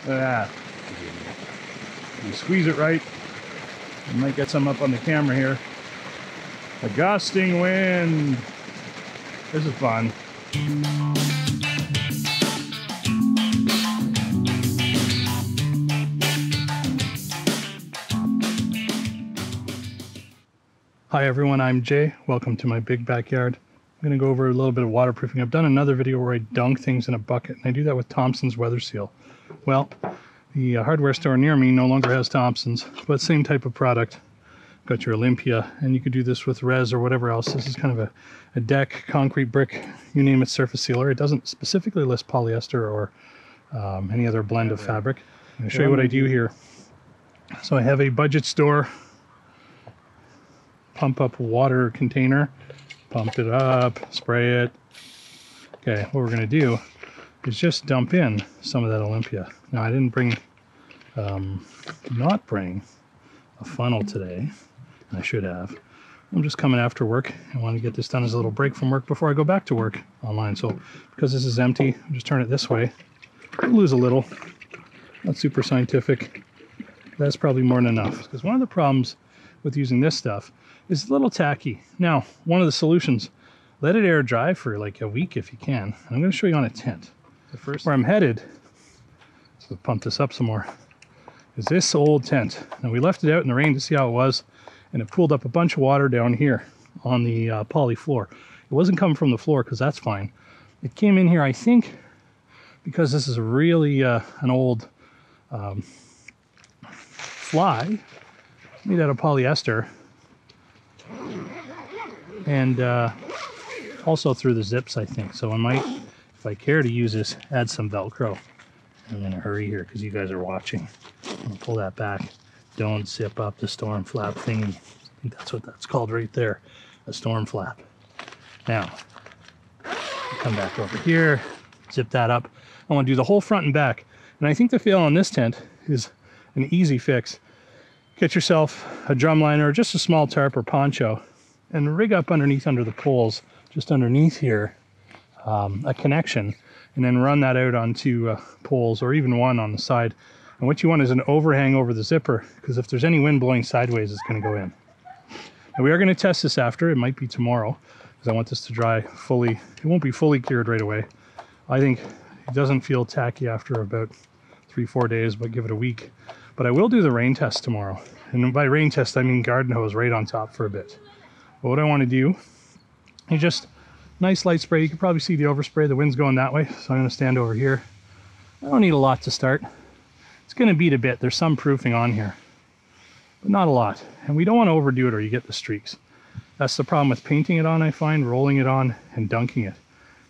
Look at that. You squeeze it right. You might get some up on the camera here. A gusting wind. This is fun. Hi everyone, I'm Jay. Welcome to my big backyard. I'm going to go over a little bit of waterproofing. I've done another video where I dunk things in a bucket, and I do that with Thompson's weather seal. Well, the hardware store near me no longer has Thompson's, but same type of product. Got your Olympia, and you could do this with res or whatever else. This is kind of a deck, concrete, brick, you name it, surface sealer. It doesn't specifically list polyester or any other blend of fabric. I'm going to show you what I do here. So I have a budget store pump up water container, pump it up, spray it. Okay, what we're going to do is just dump in some of that Olympia. Now I didn't bring, not bring a funnel today, and I should have. I'm just coming after work. I want to get this done as a little break from work before I go back to work online. So because this is empty, I'll just turn it this way. I'll lose a little, not super scientific. That's probably more than enough. Because one of the problems with using this stuff is a little tacky. Now, one of the solutions, let it air dry for like a week if you can. And I'm going to show you on a tent. The first where I'm headed, so pump this up some more, is this old tent. Now we left it out in the rain to see how it was, and it pooled up a bunch of water down here on the poly floor. It wasn't coming from the floor because that's fine. It came in here, I think, because this is really an old fly made out of polyester. And also through the zips, I think. So I might, if I care to use this, add some Velcro. I'm in a hurry here because you guys are watching. I'll pull that back. Don't zip up the storm flap thingy. I think that's what that's called right there, a storm flap. Now, come back over here, zip that up. I want to do the whole front and back. And I think the fail on this tent is an easy fix. Get yourself a drum liner or just a small tarp or poncho and rig up underneath under the poles, just underneath here, a connection, and then run that out onto poles or even one on the side. And what you want is an overhang over the zipper, because if there's any wind blowing sideways, it's going to go in. And we are going to test this after. It might be tomorrow, because I want this to dry fully. It won't be fully cured right away. I think it doesn't feel tacky after about 3-4 days, but give it a week. But I will do the rain test tomorrow. And by rain test, I mean garden hose right on top for a bit. But what I want to do is just nice light spray. You can probably see the overspray. The wind's going that way, so I'm going to stand over here. I don't need a lot to start. It's going to beat a bit. There's some proofing on here, but not a lot. And we don't want to overdo it or you get the streaks. That's the problem with painting it on, I find, rolling it on and dunking it.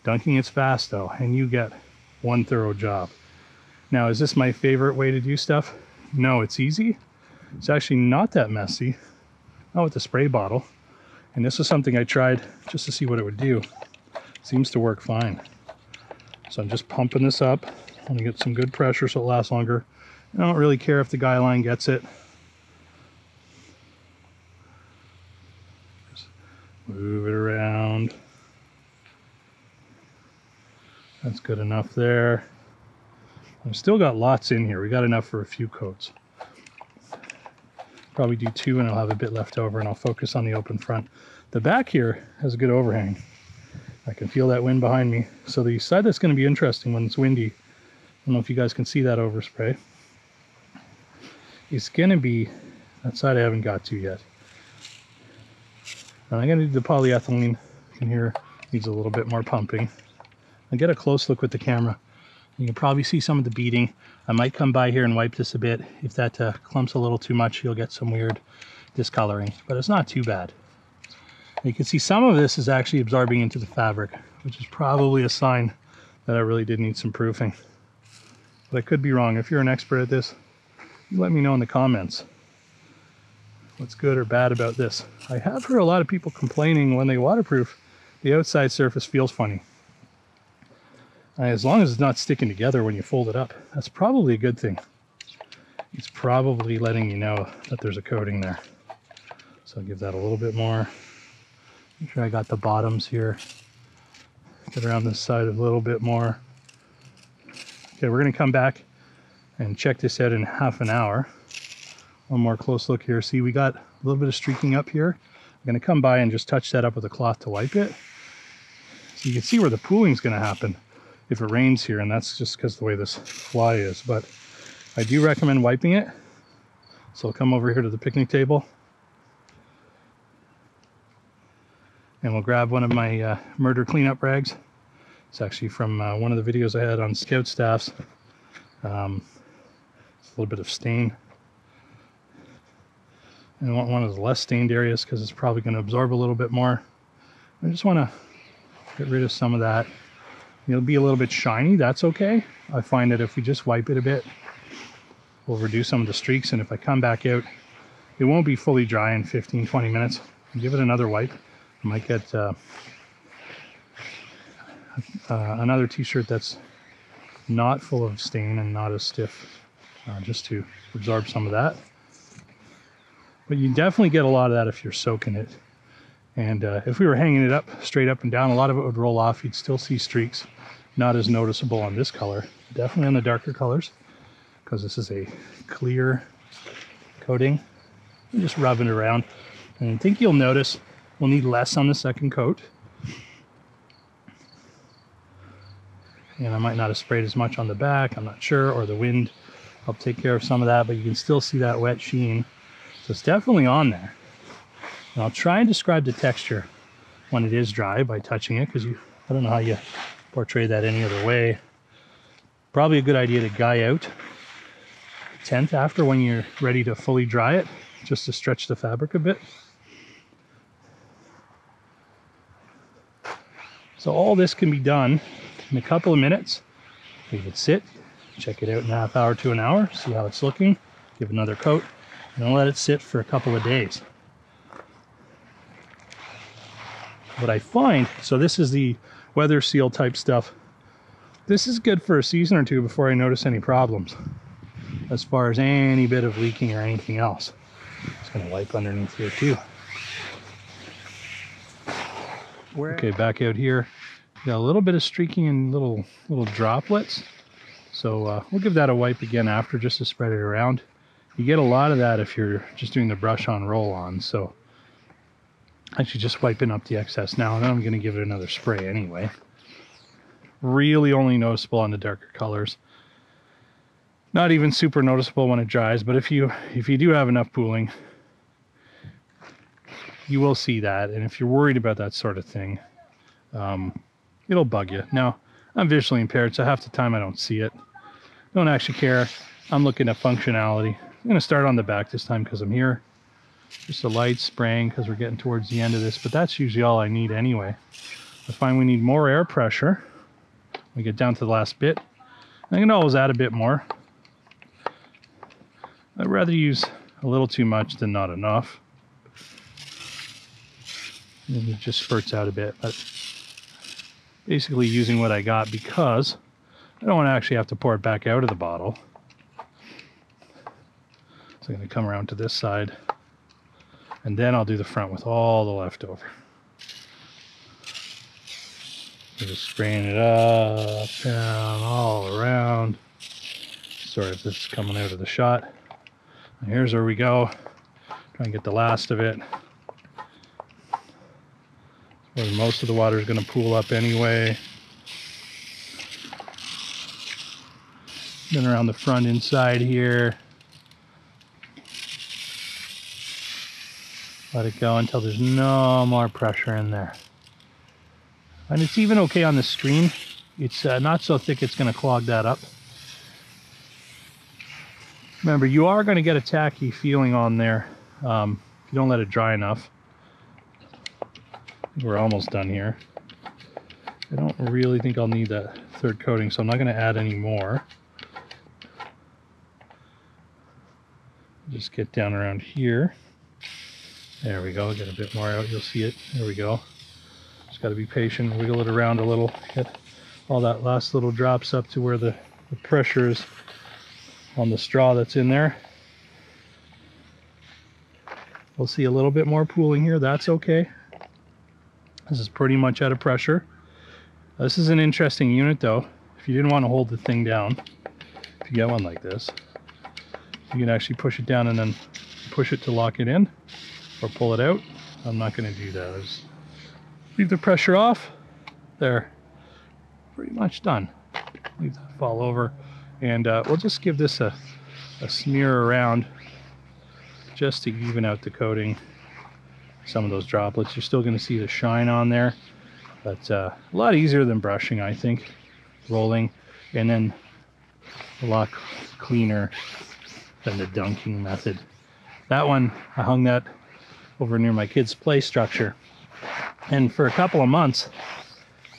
Dunking it's fast though, and you get one thorough job. Now, is this my favorite way to do stuff? No, it's easy. It's actually not that messy. Not with the spray bottle. And this was something I tried just to see what it would do. Seems to work fine. So I'm just pumping this up. I want to get some good pressure so it lasts longer. I don't really care if the guy line gets it. Just move it around. That's good enough there. I've still got lots in here. We got enough for a few coats. Probably do 2 and I'll have a bit left over and I'll focus on the open front. The back here has a good overhang. I can feel that wind behind me. So the side that's going to be interesting when it's windy, I don't know if you guys can see that overspray, it's going to be that side I haven't got to yet. And I'm going to do the polyethylene in here. Needs a little bit more pumping. I'll get a close look with the camera. You can probably see some of the beading. I might come by here and wipe this a bit. If that clumps a little too much, you'll get some weird discoloring, but it's not too bad. You can see some of this is actually absorbing into the fabric, which is probably a sign that I really did need some proofing. But I could be wrong. If you're an expert at this, you let me know in the comments what's good or bad about this. I have heard a lot of people complaining when they waterproof, the outside surface feels funny. As long as it's not sticking together when you fold it up, that's probably a good thing. It's probably letting you know that there's a coating there. So I'll give that a little bit more. Make sure I got the bottoms here. Get around this side a little bit more. Okay, we're going to come back and check this out in half an hour. One more close look here. See, we got a little bit of streaking up here. I'm going to come by and just touch that up with a cloth to wipe it. So you can see where the pooling's going to happen if it rains here, and that's just because the way this fly is. But I do recommend wiping it. So I'll come over here to the picnic table, and we'll grab one of my murder cleanup rags. It's actually from one of the videos I had on scout staffs. It's a little bit of stain. And I want one of the less stained areas because it's probably going to absorb a little bit more. I just want to get rid of some of that. It'll be a little bit shiny, that's okay. I find that if we just wipe it a bit, we'll reduce some of the streaks, and if I come back out, it won't be fully dry in 15-20 minutes. Give it another wipe. I might get another t-shirt that's not full of stain and not as stiff, just to absorb some of that. But you definitely get a lot of that if you're soaking it. And if we were hanging it up straight up and down, a lot of it would roll off. You'd still see streaks, not as noticeable on this color, definitely on the darker colors, because this is a clear coating. I'm just rubbing it around, and I think you'll notice we'll need less on the second coat. And I might not have sprayed as much on the back, I'm not sure, or the wind helped take care of some of that, but you can still see that wet sheen. So it's definitely on there. And I'll try and describe the texture when it is dry by touching it, because I don't know how you portray that any other way. Probably a good idea to guy out a tenth after when you're ready to fully dry it, just to stretch the fabric a bit. So all this can be done in a couple of minutes. Leave it sit, check it out in a half hour to an hour, see how it's looking, give another coat, and I'll let it sit for a couple of days. What I find, so this is the weather seal type stuff. This is good for a season or two before I notice any problems as far as any bit of leaking or anything else. Just gonna wipe underneath here too. Okay, back out here. Got a little bit of streaking and little droplets. So we'll give that a wipe again after, just to spread it around. You get a lot of that if you're just doing the brush on roll on. So actually just wiping up the excess now, and then I'm going to give it another spray anyway. Really only noticeable on the darker colors. Not even super noticeable when it dries, but if you do have enough pooling, you will see that. And if you're worried about that sort of thing, it'll bug you. Now, I'm visually impaired, so half the time I don't see it. Don't actually care. I'm looking at functionality. I'm going to start on the back this time because I'm here. Just a light spraying because we're getting towards the end of this, but that's usually all I need anyway. I find we need more air pressure. We get down to the last bit. I can always add a bit more. I'd rather use a little too much than not enough. And it just spurts out a bit, but basically using what I got because I don't want to actually have to pour it back out of the bottle. So I'm going to come around to this side, and then I'll do the front with all the leftover. Just spraying it up, down, all around. Sorry if this is coming out of the shot. And here's where we go. Try and get the last of it. Where most of the water is going to pool up anyway. Then around the front inside here. Let it go until there's no more pressure in there. And it's even okay on the screen. It's not so thick it's going to clog that up. Remember, you are going to get a tacky feeling on there if you don't let it dry enough. We're almost done here. I don't really think I'll need that third coating, so I'm not going to add any more. Just get down around here. There we go, get a bit more out, you'll see it. There we go. Just got to be patient, wiggle it around a little, get all that last little drops up to where the pressure is on the straw that's in there. We'll see a little bit more pooling here, that's okay. This is pretty much out of pressure. This is an interesting unit though. If you didn't want to hold the thing down, if you get one like this, you can actually push it down and then push it to lock it in or pull it out. I'm not going to do that. I just leave the pressure off. There, pretty much done. Leave that fall over, and we'll just give this a smear around just to even out the coating. Some of those droplets, you're still going to see the shine on there, but a lot easier than brushing, I think. Rolling, and then a lot cleaner than the dunking method. That one, I hung that over near my kids' play structure, and for a couple of months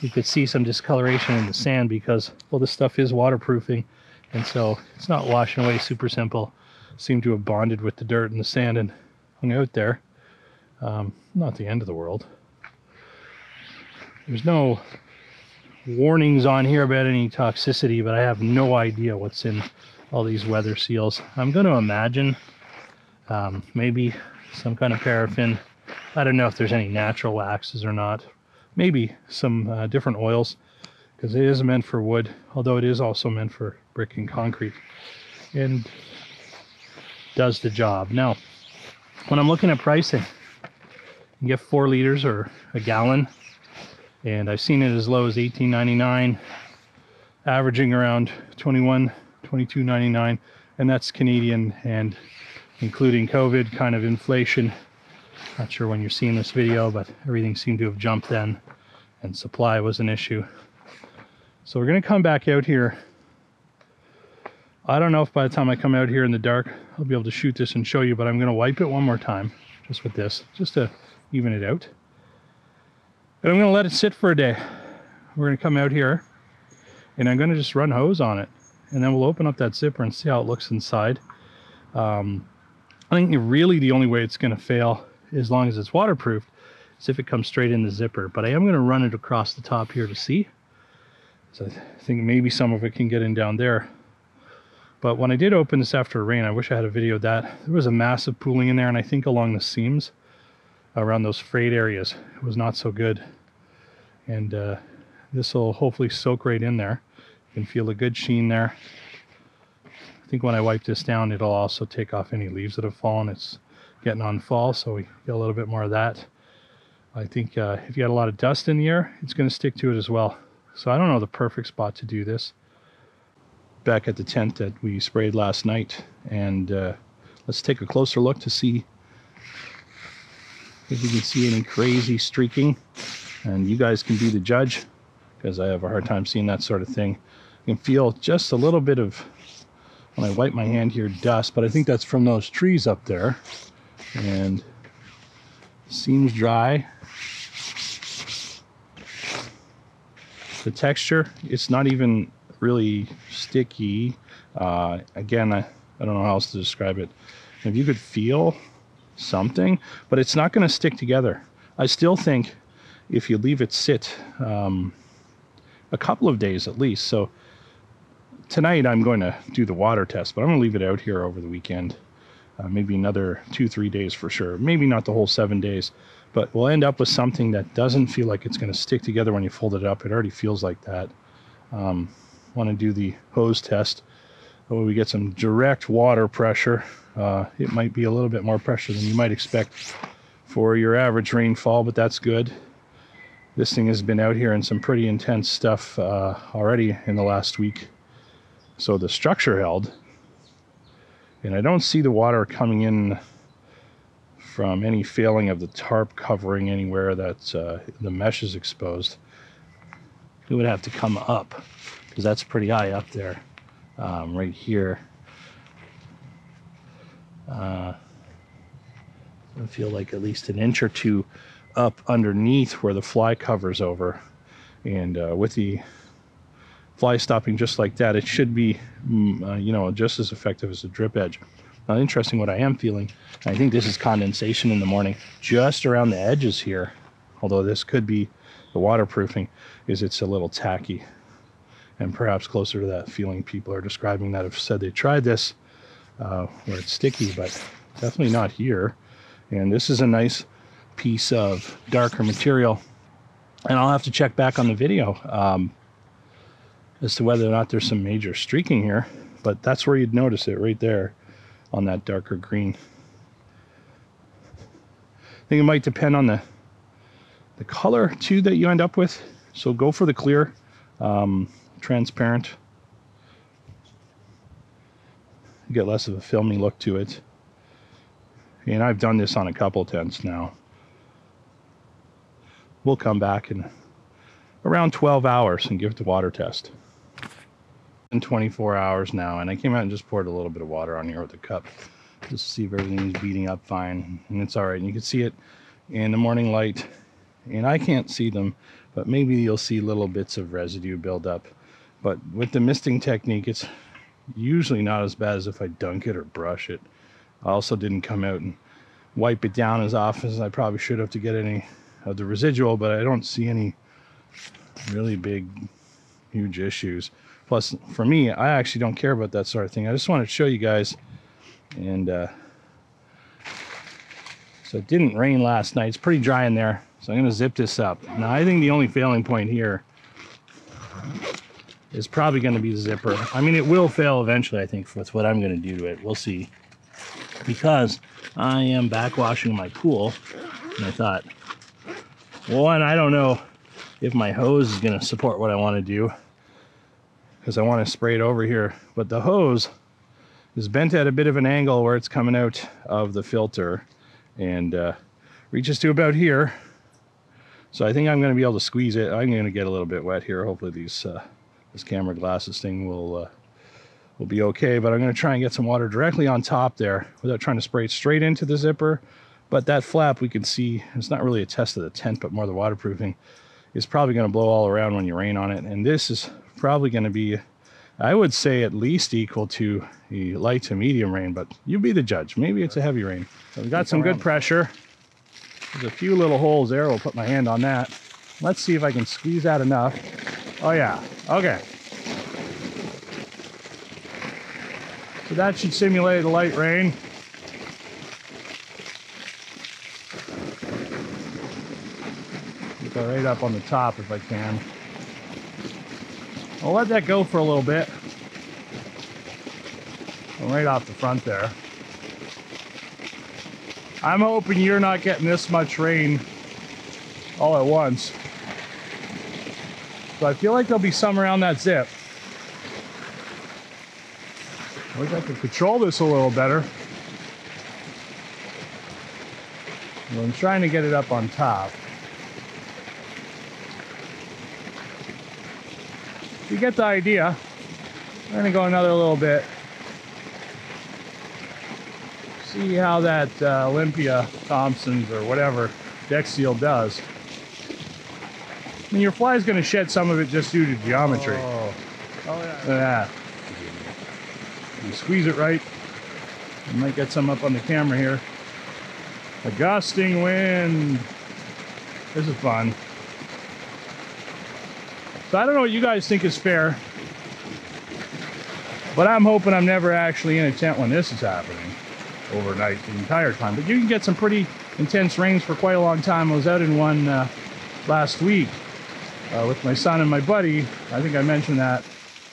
you could see some discoloration in the sand because, well, this stuff is waterproofing, and so it's not washing away super simple. Seemed to have bonded with the dirt and the sand and hung out there. Not the end of the world. There's no warnings on here about any toxicity, but I have no idea what's in all these weather seals. I'm going to imagine maybe some kind of paraffin. I don't know if there's any natural waxes or not. Maybe some different oils, because it is meant for wood, although it is also meant for brick and concrete, and does the job. Now, when I'm looking at pricing, you can get 4 liters or a gallon, and I've seen it as low as $18.99, averaging around $21, $22.99, and that's Canadian, and including COVID kind of inflation. Not sure when you're seeing this video, but everything seemed to have jumped then, and supply was an issue. So we're going to come back out here. I don't know if by the time I come out here in the dark, I'll be able to shoot this and show you, but I'm going to wipe it one more time, just with this, just to even it out. And I'm going to let it sit for a day. We're going to come out here, and I'm going to just run hose on it, and then we'll open up that zipper and see how it looks inside. I think really the only way it's going to fail, as long as it's waterproof, is if it comes straight in the zipper. But I am going to run it across the top here to see. So I think maybe some of it can get in down there. But when I did open this after a rain, I wish I had a video of that. There was a massive pooling in there, and I think along the seams, around those frayed areas, it was not so good. And this will hopefully soak right in there. You can feel a good sheen there. I think when I wipe this down, it'll also take off any leaves that have fallen. It's getting on fall, so we get a little bit more of that. I think if you got a lot of dust in the air, it's going to stick to it as well. So I don't know the perfect spot to do this. Back at the tent that we sprayed last night, and let's take a closer look to see if you can see any crazy streaking, and you guys can be the judge, because I have a hard time seeing that sort of thing. You can feel just a little bit of, when I wipe my hand here, dust, but I think that's from those trees up there. And seems dry. The texture, it's not even really sticky. Again, I don't know how else to describe it. If you could feel something, but it's not going to stick together. I still think if you leave it sit a couple of days at least. So tonight I'm going to do the water test, but I'm going to leave it out here over the weekend. Maybe another 2-3 days for sure. Maybe not the whole 7 days, but we'll end up with something that doesn't feel like it's going to stick together when you fold it up. It already feels like that. Want to do the hose test. When we get some direct water pressure, it might be a little bit more pressure than you might expect for your average rainfall, but that's good. This thing has been out here in some pretty intense stuff already in the last week. So the structure held. And I don't see the water coming in from any failing of the tarp covering anywhere that the mesh is exposed. It would have to come up, because that's pretty high up there, right here. I feel like at least an inch or two up underneath where the fly covers over. And with the fly stopping just like that, it should be, you know, just as effective as a drip edge. Now, interesting, what I am feeling, I think this is condensation in the morning, just around the edges here, although this could be the waterproofing, is it's a little tacky, and perhaps closer to that feeling people are describing that have said they tried this, where it's sticky, but definitely not here. And this is a nice piece of darker material, and I'll have to check back on the video as to whether or not there's some major streaking here, but that's where you'd notice it, right there on that darker green. I think it might depend on the color too that you end up with. So go for the clear, transparent. You get less of a filmy look to it. And I've done this on a couple tents now. We'll come back in around 12 hours and give it the water test. In 24 hours now, and I came out and just poured a little bit of water on here with a cup just to see if everything's beating up fine, and it's all right. And you can see it in the morning light, and I can't see them, but maybe you'll see little bits of residue build up. But with the misting technique, it's usually not as bad as if I dunk it or brush it. I also didn't come out and wipe it down as often as I probably should have to get any of the residual, but I don't see any really big, huge issues. Plus, for me, I actually don't care about that sort of thing. I just wanted to show you guys. And so it didn't rain last night. It's pretty dry in there. So I'm going to zip this up. Now, I think the only failing point here is probably going to be the zipper. I mean, it will fail eventually, I think, with what I'm going to do to it. We'll see. Because I am backwashing my pool. And I thought, well, one, I don't know if my hose is going to support what I want to do, because I want to spray it over here. But the hose is bent at a bit of an angle where it's coming out of the filter and reaches to about here. So I think I'm going to be able to squeeze it. I'm going to get a little bit wet here. Hopefully these this camera glasses thing will be okay. But I'm going to try and get some water directly on top there without trying to spray it straight into the zipper. But that flap, we can see, it's not really a test of the tent, but more the waterproofing. It's probably going to blow all around when you rain on it. And this is probably going to be, I would say, at least equal to a light to medium rain, but you be the judge. Maybe it's a heavy rain. So we got some good pressure. There's a few little holes there. We'll put my hand on that. Let's see if I can squeeze out enough. Oh yeah, okay. So that should simulate a light rain. Get that right up on the top if I can. I'll let that go for a little bit. Right off the front there. I'm hoping you're not getting this much rain all at once. So I feel like there'll be some around that zip. I wish I could control this a little better. Well, I'm trying to get it up on top. You get the idea. I'm going to go another little bit. See how that Olympia, Thompson's, or whatever deck seal does. I mean, your fly is going to shed some of it just due to geometry. Oh yeah. Look at that. You squeeze it right. You might get some up on the camera here. A gusting wind. This is fun. So I don't know what you guys think is fair, but I'm hoping I'm never actually in a tent when this is happening overnight the entire time. But you can get some pretty intense rains for quite a long time. I was out in one last week with my son and my buddy. I think I mentioned that.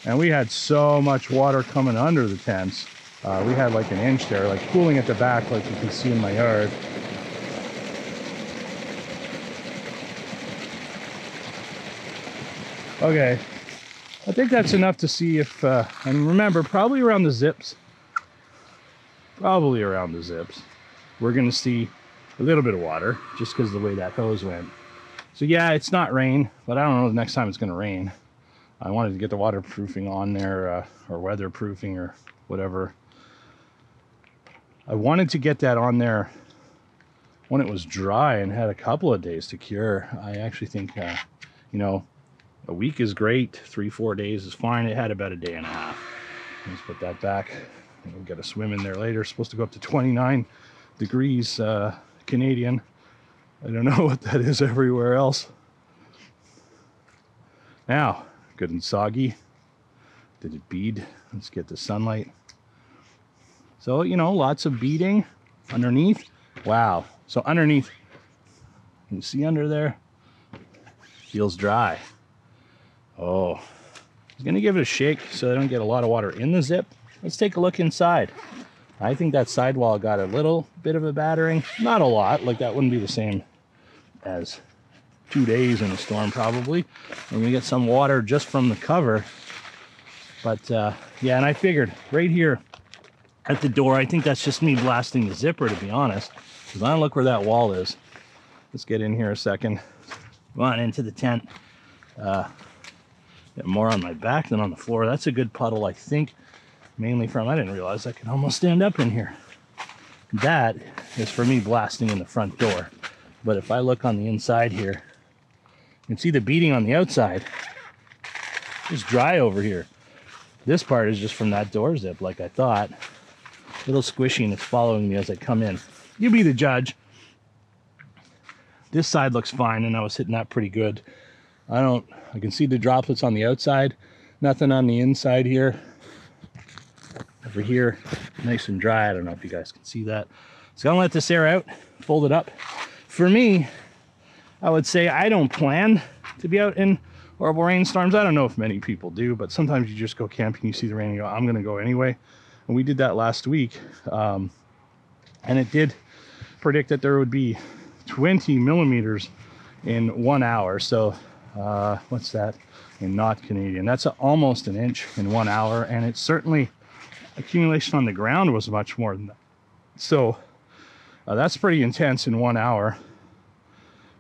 And we had so much water coming under the tents. We had like an inch there, like pooling at the back, like you can see in my yard. Okay, I think that's enough to see if, and remember, probably around the zips, we're going to see a little bit of water, just because of the way that hose went. So yeah, it's not rain, but I don't know the next time it's going to rain. I wanted to get the waterproofing on there, or weatherproofing, or whatever. I wanted to get that on there when it was dry and had a couple of days to cure. I actually think, you know, a week is great, 3-4 days is fine. It had about a day and a half. Let's put that back. We'll get a swim in there later. It's supposed to go up to 29 degrees Canadian. I don't know what that is everywhere else. Now, good and soggy. Did it bead? Let's get the sunlight. So, you know, lots of beading underneath. Wow. So underneath, you can see under there, feels dry. Oh, I'm gonna give it a shake so I don't get a lot of water in the zip. let's take a look inside. I think that sidewall got a little bit of a battering. Not a lot, like that wouldn't be the same as 2 days in a storm probably. And we get some water just from the cover. But yeah, and I figured right here at the door, I think that's just me blasting the zipper, to be honest. Because I don't look where that wall is. Let's get in here a second. Go on into the tent. Get more on my back than on the floor. That's a good puddle, I think. Mainly from, I didn't realize I could almost stand up in here. That is for me blasting in the front door. But if I look on the inside here, you can see the beating on the outside. It's dry over here. This part is just from that door zip, like I thought. A little squishy, and it's following me as I come in. You be the judge. This side looks fine, and I was hitting that pretty good. I can see the droplets on the outside. Nothing on the inside here. Over here, nice and dry. I don't know if you guys can see that. So I'm gonna let this air out, fold it up. For me, I would say I don't plan to be out in horrible rainstorms. I don't know if many people do, but sometimes you just go camping, you see the rain, and you go, I'm gonna go anyway. And we did that last week. And it did predict that there would be 20 millimeters in 1 hour. So what's that in not Canadian? That's almost an inch in 1 hour. And it's certainly, accumulation on the ground was much more than that. So that's pretty intense in 1 hour.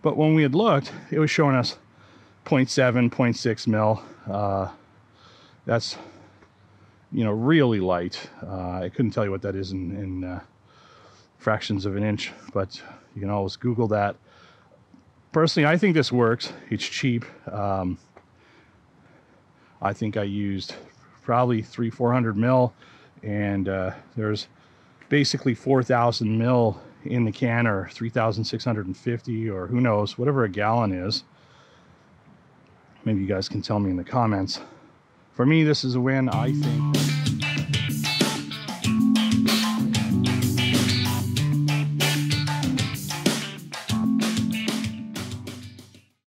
But when we had looked, it was showing us 0.7, 0.6 mil. That's, you know, really light. I couldn't tell you what that is in fractions of an inch, but you can always Google that. Personally, I think this works. It's cheap. I think I used probably 300-400 mil, and there's basically 4,000 mil in the can, or 3,650, or who knows, whatever a gallon is. Maybe you guys can tell me in the comments. For me, this is a win, I think.